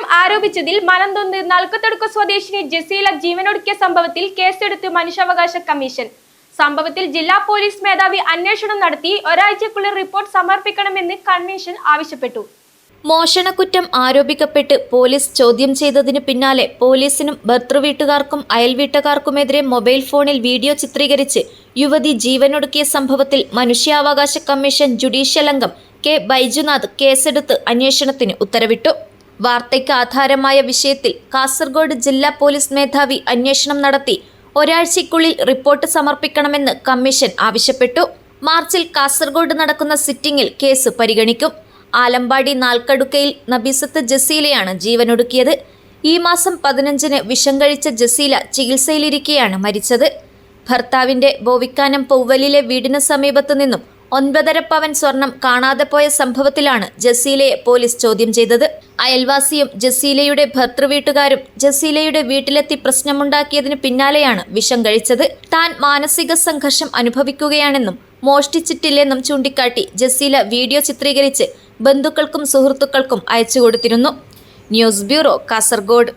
മോഷണക്കുറ്റം ആരോപിച്ചതിൽ മലന്തോന്ന് നൽകത്തടുക്ക സ്വദേശിനി ജസീല ജീവനൊടുക്കിയ സംഭവത്തിൽ കേസെടുത്ത് മനുഷ്യാവകാശ കമ്മീഷൻ. സംഭവത്തിൽ ജില്ലാ പോലീസ് മേധാവി അന്വേഷണം നടത്തി ഒരാഴ്ചക്കുള്ളിൽ റിപ്പോർട്ട് സമർപ്പിക്കണമെന്ന് കമ്മീഷൻ ആവശ്യപ്പെട്ടു. മോഷണക്കുറ്റം ആരോപിക്കപ്പെട്ട് പോലീസ് ചോദ്യം ചെയ്തതിനു പിന്നാലെ പോലീസിനും ഭർതൃവീട്ടുകാർക്കും അയൽവീട്ടുകാർക്കുമെതിരെ മൊബൈൽ ഫോണിൽ വീഡിയോ ചിത്രീകരിച്ച് യുവതി ജീവനൊടുക്കിയ സംഭവത്തിൽ മനുഷ്യാവകാശ കമ്മീഷൻ ജുഡീഷ്യൽ അംഗം കെ ബൈജുനാഥ് കേസെടുത്ത് അന്വേഷണത്തിന് ഉത്തരവിട്ടു. വാർത്തയ്ക്ക് ആധാരമായ വിഷയത്തിൽ കാസർഗോഡ് ജില്ലാ പോലീസ് മേധാവി അന്വേഷണം നടത്തി ഒരാഴ്ചയ്ക്കുള്ളിൽ റിപ്പോർട്ട് സമർപ്പിക്കണമെന്ന് കമ്മീഷൻ ആവശ്യപ്പെട്ടു. മാർച്ചിൽ കാസർഗോഡ് നടക്കുന്ന സിറ്റിംഗിൽ കേസ് പരിഗണിക്കും. ആലമ്പാടി നാൽക്കടുക്കയിൽ നബീസത്ത് ജസീലയാണ് ജീവനൊടുക്കിയത്. ഈ മാസം 15-ന് വിഷം കഴിച്ച ജസീല ചികിത്സയിലിരിക്കെയാണ് മരിച്ചത്. ഭർത്താവിന്റെ ബോവിക്കാനം പൗവലിലെ വീടിന് സമീപത്തു നിന്നും 9.5 പവൻ സ്വർണം കാണാതെ പോയ സംഭവത്തിലാണ് ജസീലയെ പോലീസ് ചോദ്യം ചെയ്തത്. അയൽവാസിയും ജസീലയുടെ ഭർതൃവീട്ടുകാരും ജസീലയുടെ വീട്ടിലെത്തി പ്രശ്നമുണ്ടാക്കിയതിനു പിന്നാലെയാണ് വിഷം കഴിച്ചത്. താൻ മാനസിക സംഘർഷം അനുഭവിക്കുകയാണെന്നും മോഷ്ടിച്ചിട്ടില്ലെന്നും ചൂണ്ടിക്കാട്ടി ജസീല വീഡിയോ ചിത്രീകരിച്ച് ബന്ധുക്കൾക്കും സുഹൃത്തുക്കൾക്കും അയച്ചുകൊടുത്തിരുന്നു. News bureau, Kasaragod.